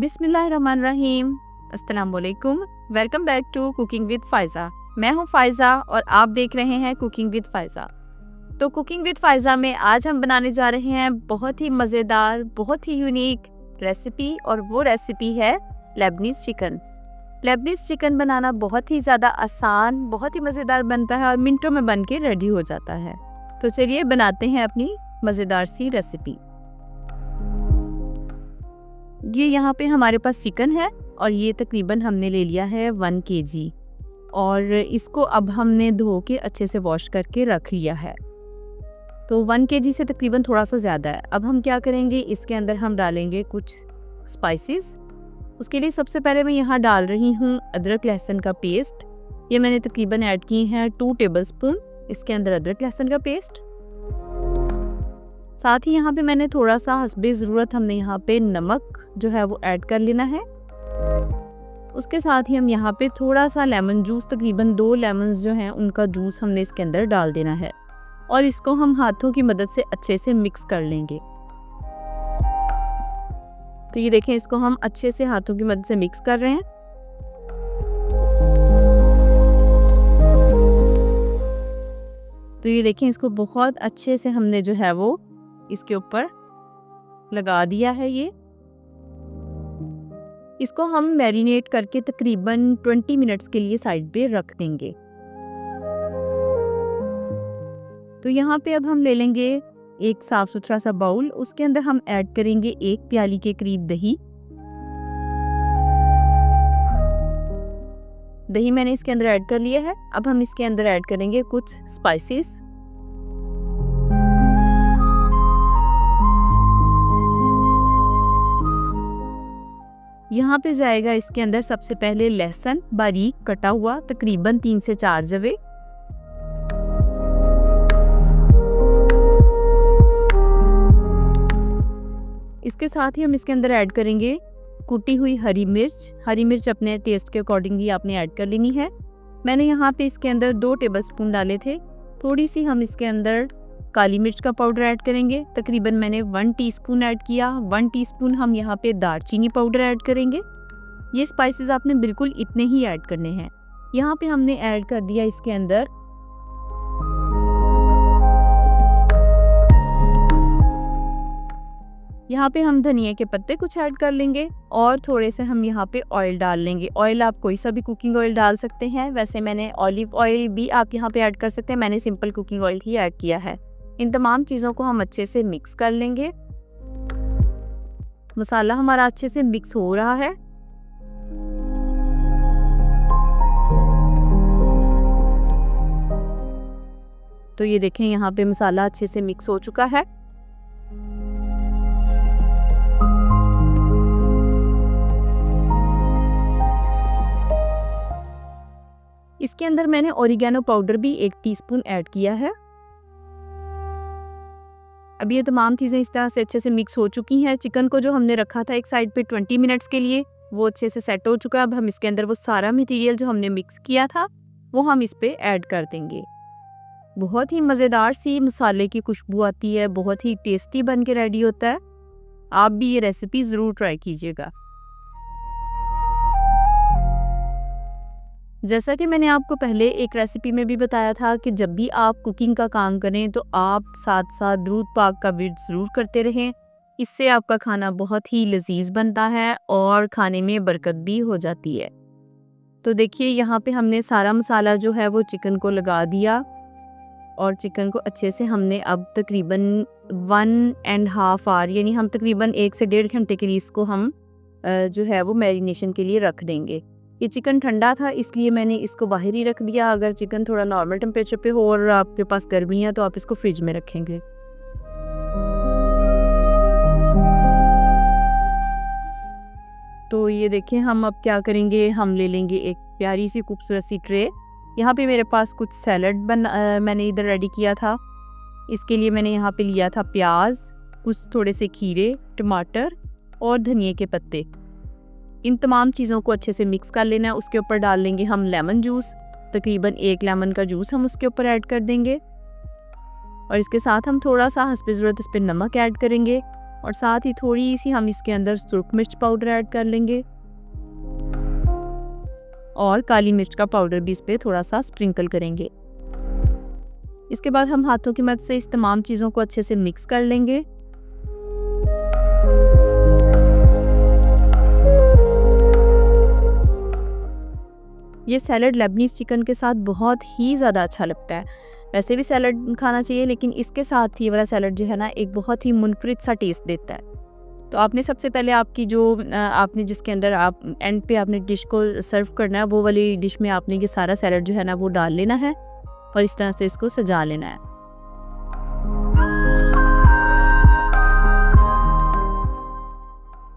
बिस्मिल्लाहिर्रहमानिर्रहीम। अस्सलाम वालेकुम। Welcome back to cooking with Faiza. मैं हूं फ़ायज़ा और आप देख रहे हैं कुकिंग विद फ़ायज़ा। तो कुकिंग विद फ़ायज़ा में आज हम बनाने जा रहे हैं बहुत ही मज़ेदार, बहुत ही यूनिक रेसिपी, और वो रेसिपी है लेबनीज़ चिकन। लेबनीज़ चिकन बनाना बहुत ही ज़्यादा आसान, बहुत ही मज़ेदार बनता है और मिनटों में बन के रेडी हो जाता है। तो चलिए बनाते हैं अपनी मज़ेदार सी रेसिपी। ये यहाँ पे हमारे पास चिकन है और ये तकरीबन हमने ले लिया है 1 kg, और इसको अब हमने धो के अच्छे से वॉश करके रख लिया है। तो 1 kg से तकरीबन थोड़ा सा ज़्यादा है। अब हम क्या करेंगे, इसके अंदर हम डालेंगे कुछ स्पाइसेस। उसके लिए सबसे पहले मैं यहाँ डाल रही हूँ अदरक लहसुन का पेस्ट। ये मैंने तकरीबन ऐड की है 2 टेबलस्पून इसके अंदर अदरक लहसुन का पेस्ट। साथ ही यहाँ पे मैंने थोड़ा सा हस्बे ज़रूरत हमने यहाँ पे नमक जो है वो ऐड कर लेना है। उसके साथ ही हम यहाँ पे थोड़ा सा लेमन जूस, तकरीबन 2 लेमन जो हैं उनका जूस हमने इसके अंदर डाल देना है, और इसको हम हाथों की मदद से अच्छे से मिक्स कर लेंगे। तो ये देखें, इसको हम अच्छे से हाथों की मदद से मिक्स कर रहे हैं। तो ये देखें, इसको बहुत अच्छे से हमने जो है वो इसके ऊपर लगा दिया है। ये इसको हम मैरिनेट करके तकरीबन 20 मिनट्स के लिए साइड पे रख देंगे। तो यहाँ पे अब हम ले लेंगे एक साफ सुथरा सा बाउल। उसके अंदर हम ऐड करेंगे 1 प्याली के करीब दही। दही मैंने इसके अंदर ऐड कर लिया है। अब हम इसके अंदर ऐड करेंगे कुछ स्पाइसेस। यहाँ पे जाएगा इसके अंदर सबसे पहले लहसुन बारीक कटा हुआ, तकरीबन 3 से 4 जवे। इसके साथ ही हम इसके अंदर ऐड करेंगे कुटी हुई हरी मिर्च। हरी मिर्च अपने टेस्ट के अकॉर्डिंग ही आपने ऐड कर लेनी है। मैंने यहाँ पे इसके अंदर 2 टेबलस्पून डाले थे। थोड़ी सी हम इसके अंदर काली मिर्च का पाउडर ऐड करेंगे, तकरीबन मैंने 1 टीस्पून ऐड किया। 1 टीस्पून हम यहाँ पे दालचीनी पाउडर ऐड करेंगे। ये स्पाइसेस आपने बिल्कुल इतने ही ऐड करने हैं। यहाँ पे हमने ऐड कर दिया इसके अंदर हम धनिया के पत्ते कुछ ऐड कर लेंगे, और थोड़े से हम यहाँ पे ऑयल डाल लेंगे। ऑयल आप कोई सा भी कुकिंग ऑयल डाल सकते हैं। वैसे मैंने ऑलिव ऑयल भी आप यहाँ पे ऐड कर सकते हैं, मैंने सिंपल कुकिंग ऑयल ही ऐड किया है। इन तमाम चीज़ों को हम अच्छे से मिक्स कर लेंगे। मसाला हमारा अच्छे से मिक्स हो रहा है। तो ये देखें, यहाँ पे मसाला अच्छे से मिक्स हो चुका है। इसके अंदर मैंने ओरिगेनो पाउडर भी 1 टीस्पून ऐड किया है। अब ये तमाम चीज़ें इस तरह से अच्छे से मिक्स हो चुकी हैं। चिकन को जो हमने रखा था एक साइड पे 20 मिनट्स के लिए, वो अच्छे से सेट हो चुका है। अब हम इसके अंदर वो सारा मटेरियल जो हमने मिक्स किया था वो हम इस पे ऐड कर देंगे। बहुत ही मज़ेदार सी मसाले की खुशबू आती है, बहुत ही टेस्टी बन के रेडी होता है। आप भी ये रेसिपी ज़रूर ट्राई कीजिएगा। जैसा कि मैंने आपको पहले एक रेसिपी में भी बताया था कि जब भी आप कुकिंग का काम करें तो आप साथ साथ दुरूद पाक का विर्द ज़रूर करते रहें। इससे आपका खाना बहुत ही लजीज बनता है और खाने में बरकत भी हो जाती है। तो देखिए, यहाँ पे हमने सारा मसाला जो है वो चिकन को लगा दिया, और चिकन को अच्छे से हमने अब तकरीबन 1.5 आवर, यानी हम तकरीबन 1 से 1.5 घंटे के लिए इसको हम जो है वो मैरिनेशन के लिए रख देंगे। ये चिकन ठंडा था इसलिए मैंने इसको बाहर ही रख दिया। अगर चिकन थोड़ा नॉर्मल टेम्परेचर पे हो और आपके पास गर्मी है तो आप इसको फ्रिज में रखेंगे। तो ये देखें, हम अब क्या करेंगे, हम ले लेंगे एक प्यारी सी खूबसूरत सी ट्रे। यहाँ पे मेरे पास कुछ सैलड मैंने इधर रेडी किया था। इसके लिए मैंने यहाँ पे लिया था प्याज, कुछ थोड़े से खीरे, टमाटर और धनिया के पत्ते। इन तमाम चीज़ों को अच्छे से मिक्स कर लेना है। उसके ऊपर डाल लेंगे हम लेमन जूस, तकरीबन 1 लेमन का जूस हम उसके ऊपर ऐड कर देंगे, और इसके साथ हम थोड़ा सा हस्बे ज़रूरत इस पर नमक ऐड करेंगे। और साथ ही थोड़ी सी हम इसके अंदर सुरख मिर्च पाउडर ऐड कर लेंगे और काली मिर्च का पाउडर भी इस पर थोड़ा सा स्प्रिंकल करेंगे। इसके बाद हम हाथों की मदद से इस तमाम चीज़ों को अच्छे से मिक्स कर लेंगे। ये सैलड लेबनीज़ चिकन के साथ बहुत ही ज़्यादा अच्छा लगता है। वैसे भी सैलड खाना चाहिए, लेकिन इसके साथ ये वाला सैलड जो है ना, एक बहुत ही मुनफरिद सा टेस्ट देता है। तो आपने सबसे पहले आपकी जो आपने जिसके अंदर आप एंड पे आपने डिश को सर्व करना है, वो वाली डिश में आपने ये सारा सैलड जो है ना वो डाल लेना है और इस तरह से इसको सजा लेना है।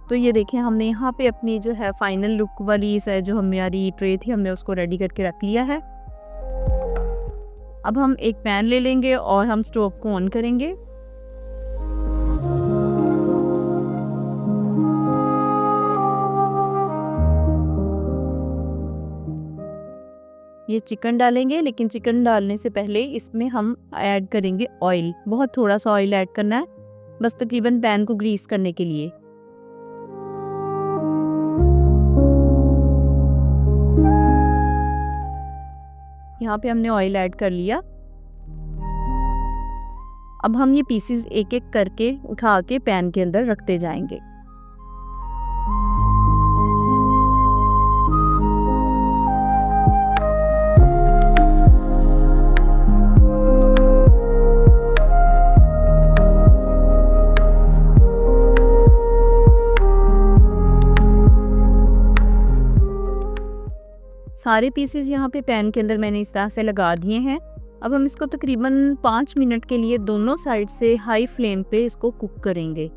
तो ये देखें, हमने यहाँ पे अपनी जो है फाइनल लुक वाली जो हमारी ट्रे थी, हमने उसको रेडी करके रख लिया है। अब हम एक पैन ले लेंगे और हम स्टोव को ऑन करेंगे। ये चिकन डालेंगे, लेकिन चिकन डालने से पहले इसमें हम ऐड करेंगे ऑयल। बहुत थोड़ा सा ऑयल ऐड करना है, बस तकरीबन पैन को ग्रीस करने के लिए। यहाँ पे हमने ऑयल ऐड कर लिया। अब हम ये पीसेस एक एक करके उठा के पैन के अंदर रखते जाएंगे। सारे पीसेस यहाँ पे पैन के अंदर मैंने इस तरह से लगा दिए हैं। अब हम इसको तकरीबन 5 मिनट के लिए दोनों साइड से हाई फ्लेम पे इसको कुक करेंगे।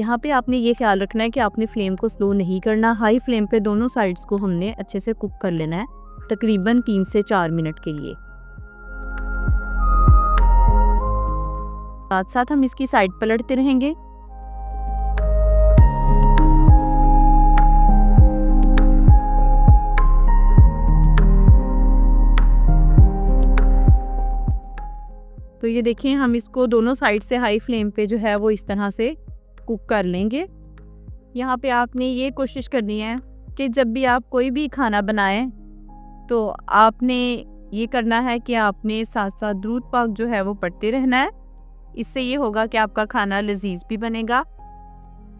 यहाँ पे आपने ये ख्याल रखना है कि आपने फ्लेम को स्लो नहीं करना, हाई फ्लेम पे दोनों साइड्स को हमने अच्छे से कुक कर लेना है तकरीबन 3 से 4 मिनट के लिए। साथ साथ हम इसकी साइड पलटते रहेंगे। तो ये देखिए, हम इसको दोनों साइड से हाई फ्लेम पे जो है वो इस तरह से कुक कर लेंगे। यहाँ पे आपने ये कोशिश करनी है कि जब भी आप कोई भी खाना बनाएं तो आपने ये करना है कि आपने साथ साथ दुरूद पाक जो है वो पढ़ते रहना है। इससे ये होगा कि आपका खाना लजीज भी बनेगा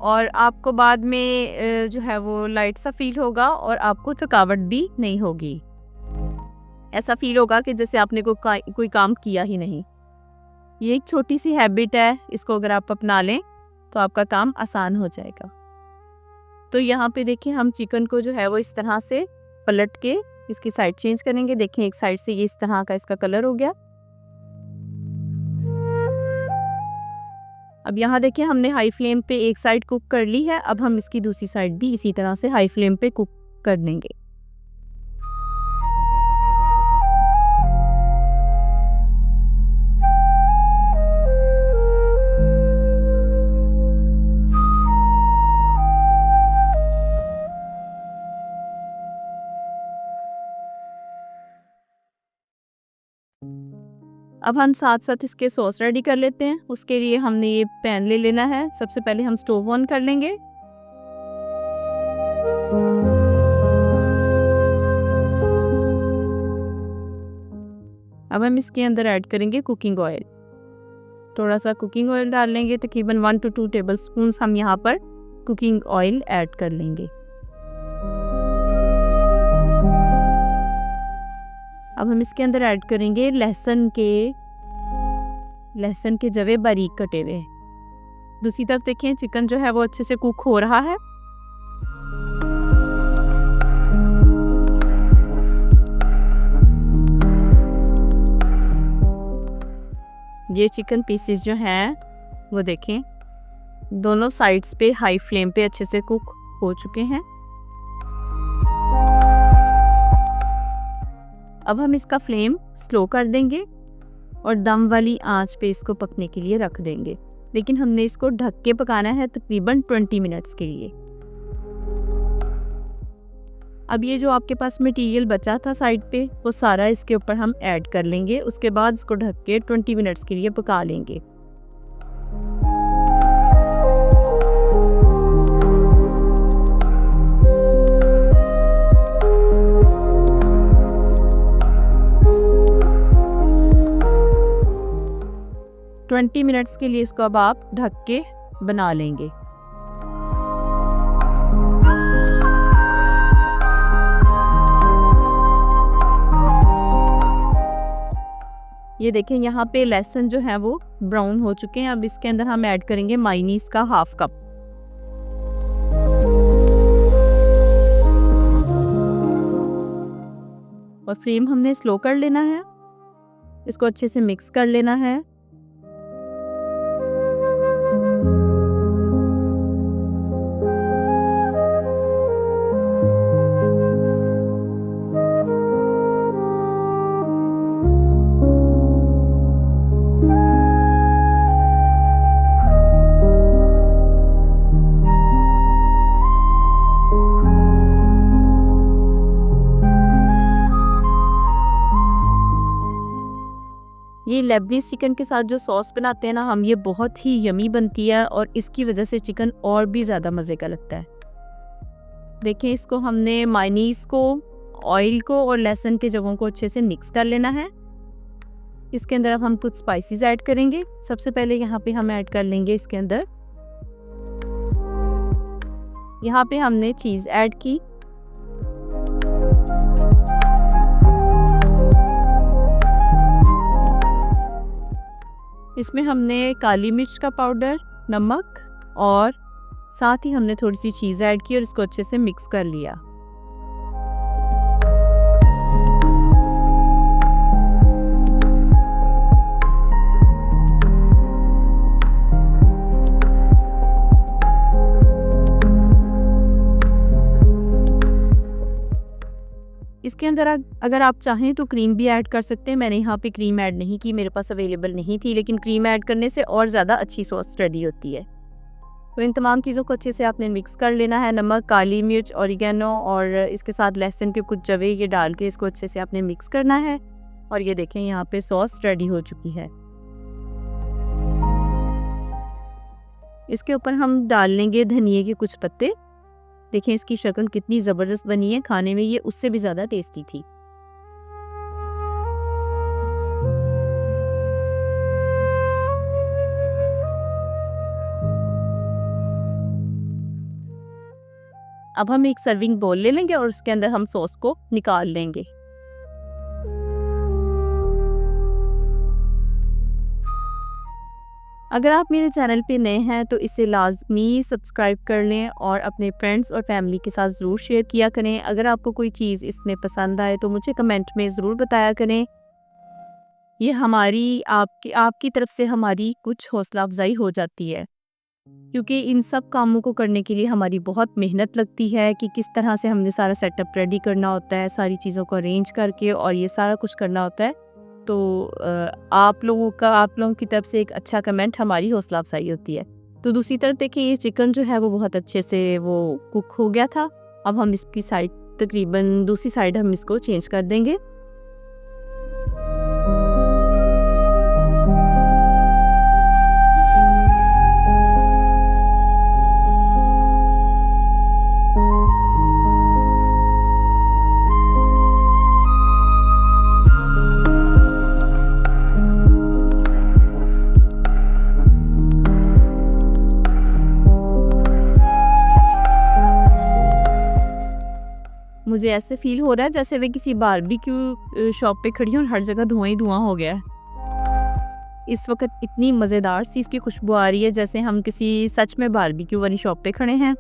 और आपको बाद में जो है वो लाइट सा फील होगा और आपको थकावट भी नहीं होगी। ऐसा फील होगा कि जैसे आपने कोई काम किया ही नहीं। ये एक छोटी सी हैबिट है, इसको अगर आप अपना लें तो आपका काम आसान हो जाएगा। तो यहाँ पे देखिए, हम चिकन को जो है वो इस तरह से पलट के इसकी साइड चेंज करेंगे। देखें, एक साइड से ये इस तरह का इसका कलर हो गया। अब यहाँ देखिए, हमने हाई फ्लेम पे एक साइड कुक कर ली है। अब हम इसकी दूसरी साइड भी इसी तरह से हाई फ्लेम पे कुक कर देंगे। अब हम साथ साथ इसके सॉस रेडी कर लेते हैं। उसके लिए हमने ये पैन ले लेना है। सबसे पहले हम स्टोव ऑन कर लेंगे। अब हम इसके अंदर ऐड करेंगे कुकिंग ऑयल। थोड़ा सा कुकिंग ऑयल डाल लेंगे, तकरीबन 1 to 2 टेबल स्पून हम यहाँ पर कुकिंग ऑयल ऐड कर लेंगे। अब हम इसके अंदर ऐड करेंगे लहसुन के जवे बारीक कटे हुए। दूसरी तरफ देखें, चिकन जो है वो अच्छे से कुक हो रहा है। ये चिकन पीसेस जो हैं वो देखें, दोनों साइड्स पे हाई फ्लेम पे अच्छे से कुक हो चुके हैं। अब हम इसका फ्लेम स्लो कर देंगे और दम वाली आंच पे इसको पकने के लिए रख देंगे। लेकिन हमने इसको ढक के पकाना है तकरीबन 20 मिनट्स के लिए। अब ये जो आपके पास मटेरियल बचा था साइड पे, वो सारा इसके ऊपर हम ऐड कर लेंगे। उसके बाद इसको ढक के 20 मिनट्स के लिए पका लेंगे। 20 मिनट्स के लिए इसको अब आप ढक के बना लेंगे। ये देखें यहाँ पे लहसुन जो है वो ब्राउन हो चुके हैं। अब इसके अंदर हम ऐड करेंगे मायोनीज का हाफ कप। और फ्लेम हमने स्लो कर लेना है, इसको अच्छे से मिक्स कर लेना है। ये लेबनीज चिकन के साथ जो सॉस बनाते हैं ना हम, ये बहुत ही यमी बनती है और इसकी वजह से चिकन और भी ज़्यादा मज़े का लगता है। देखें, इसको हमने मायोनीज़ को, ऑयल को और लहसुन के जगहों को अच्छे से मिक्स कर लेना है। इसके अंदर अब हम कुछ स्पाइसेस ऐड करेंगे। सबसे पहले यहाँ पे हम ऐड कर लेंगे इसके अंदर, यहाँ पे हमने चीज़ ऐड की। इसमें हमने काली मिर्च का पाउडर, नमक और साथ ही हमने थोड़ी सी चीज़ ऐड की और इसको अच्छे से मिक्स कर लिया। इसके अंदर अगर आप चाहें तो क्रीम भी ऐड कर सकते हैं। मैंने यहाँ पे क्रीम ऐड नहीं की, मेरे पास अवेलेबल नहीं थी, लेकिन क्रीम ऐड करने से और ज़्यादा अच्छी सॉस रेडी होती है। तो इन तमाम चीज़ों को अच्छे से आपने मिक्स कर लेना है। नमक, काली मिर्च, ऑरिगेनो और इसके साथ लहसुन के कुछ जवे ये डाल के इसको अच्छे से आपने मिक्स करना है। और ये देखें, यहाँ पे सॉस रेडी हो चुकी है। इसके ऊपर हम डाल लेंगे धनिए के कुछ पत्ते। देखें इसकी शक्ल कितनी ज़बरदस्त बनी है, खाने में ये उससे भी ज़्यादा टेस्टी थी। अब हम एक सर्विंग बाउल ले लेंगे और उसके अंदर हम सॉस को निकाल लेंगे। अगर आप मेरे चैनल पे नए हैं तो इसे लाजमी सब्सक्राइब कर लें और अपने फ्रेंड्स और फैमिली के साथ ज़रूर शेयर किया करें। अगर आपको कोई चीज़ इसमें पसंद आए तो मुझे कमेंट में ज़रूर बताया करें। ये हमारी आपकी तरफ से हमारी कुछ हौसला अफजाई हो जाती है, क्योंकि इन सब कामों को करने के लिए हमारी बहुत मेहनत लगती है कि किस तरह से हमने सारा सेटअप रेडी करना होता है, सारी चीज़ों को अरेंज करके और ये सारा कुछ करना होता है। तो आप लोगों की तरफ से एक अच्छा कमेंट हमारी हौसला अफजाई होती है। तो दूसरी तरफ देखिए, ये चिकन जो है वो बहुत अच्छे से वो कुक हो गया था। अब हम इसकी साइड तकरीबन दूसरी साइड हम इसको चेंज कर देंगे। मुझे ऐसे फील हो रहा है जैसे मैं किसी बारबेक्यू शॉप पे खड़ी हूँ और हर जगह धुआं ही धुआं हो गया है। इस वक्त इतनी मज़ेदार सी इसकी खुशबू आ रही है जैसे हम किसी सच में बारबेक्यू वाली शॉप पे खड़े हैं।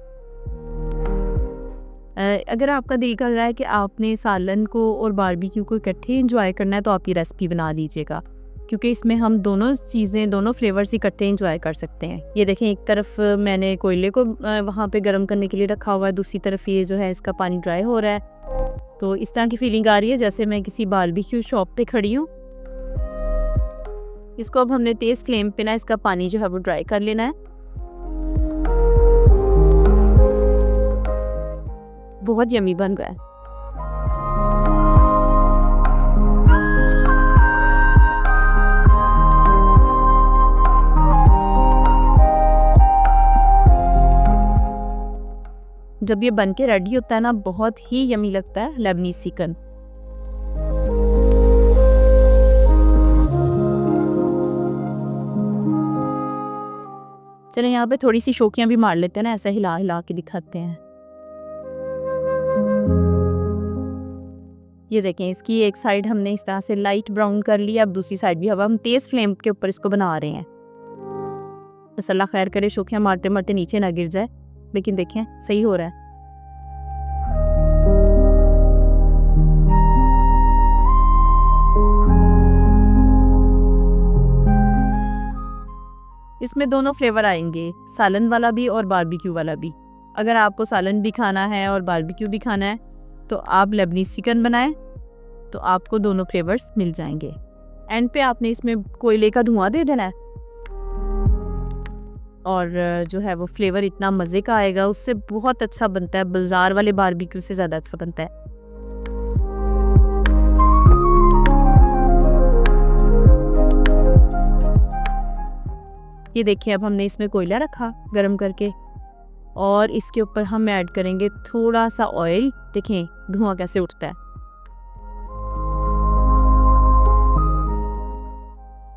अगर आपका दिल कर रहा है कि आपने सालन को और बारबेक्यू को इकट्ठे एंजॉय करना है तो आप ये रेसिपी बना लीजिएगा, क्योंकि इसमें हम दोनों चीज़ें, दोनों फ्लेवर्स इकट्ठे एंजॉय कर सकते हैं। ये देखें, एक तरफ मैंने कोयले को वहाँ पे गर्म करने के लिए रखा हुआ है, दूसरी तरफ ये जो है इसका पानी ड्राई हो रहा है। तो इस तरह की फीलिंग आ रही है जैसे मैं किसी बारबेक्यू शॉप पे खड़ी हूँ। इसको अब हमने तेज़ फ्लेम पे ना इसका पानी जो है वो ड्राई कर लेना है। बहुत यमी बन रहा है। जब ये बन के रेडी होता है ना, बहुत ही यमी लगता है लेबनीज चिकन। चलें यहाँ पे थोड़ी सी शोखियाँ भी मार लेते हैं ना, ऐसा हिला हिला के दिखाते हैं। ये देखें, इसकी एक साइड हमने इस तरह से लाइट ब्राउन कर लिया, अब दूसरी साइड भी। अब हम तेज़ फ्लेम के ऊपर इसको बना रहे हैं। बस अल्लाह खैर करे, शोखियाँ मारते मारते नीचे ना गिर जाए, लेकिन देखें सही हो रहा है। इसमें दोनों फ्लेवर आएंगे, सालन वाला भी और बारबेक्यू वाला भी। अगर आपको सालन भी खाना है और बारबेक्यू भी खाना है तो आप लेबनीज चिकन बनाएं, तो आपको दोनों फ्लेवर्स मिल जाएंगे। एंड पे आपने इसमें कोयले का धुआं दे देना है और जो है वो फ्लेवर इतना मज़े का आएगा, उससे बहुत अच्छा बनता है, बाजार वाले बारबेक्यू से ज़्यादा अच्छा बनता है। ये देखिए, अब हमने इसमें कोयला रखा गरम करके और इसके ऊपर हम ऐड करेंगे थोड़ा सा ऑयल। देखें धुआं कैसे उठता है।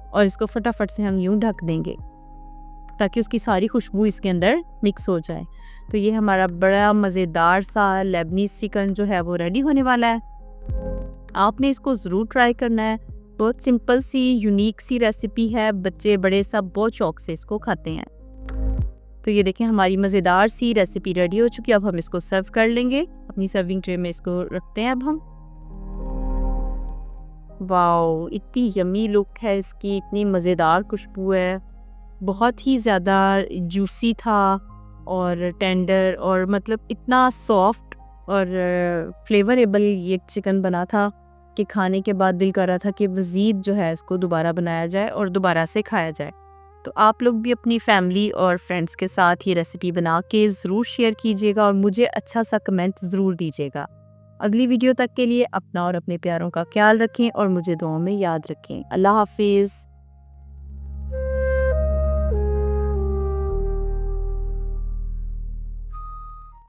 और इसको फटाफट से हम यूं ढक देंगे ताकि उसकी सारी खुशबू इसके अंदर मिक्स हो जाए। तो ये हमारा बड़ा मज़ेदार सा लेबनीज चिकन जो है वो रेडी होने वाला है। आपने इसको ज़रूर ट्राई करना है। बहुत सिंपल सी यूनिक सी रेसिपी है, बच्चे बड़े सब बहुत शौक से इसको खाते हैं। तो ये देखें, हमारी मज़ेदार सी रेसिपी रेडी हो चुकी है। अब हम इसको सर्व कर लेंगे। अपनी सर्विंग ट्रे में इसको रखते हैं अब हम। वाओ, इतनी यमी लुक है इसकी, इतनी मज़ेदार खुशबू है, बहुत ही ज़्यादा जूसी था और टेंडर और मतलब इतना सॉफ्ट और फ्लेवरेबल ये चिकन बना था कि खाने के बाद दिल कर रहा था कि मज़ीद जो है इसको दोबारा बनाया जाए और दोबारा से खाया जाए। तो आप लोग भी अपनी फैमिली और फ्रेंड्स के साथ ये रेसिपी बना के ज़रूर शेयर कीजिएगा और मुझे अच्छा सा कमेंट ज़रूर दीजिएगा। अगली वीडियो तक के लिए अपना और अपने प्यारों का ख्याल रखें और मुझे दुआओं में याद रखें। अल्लाह हाफिज़।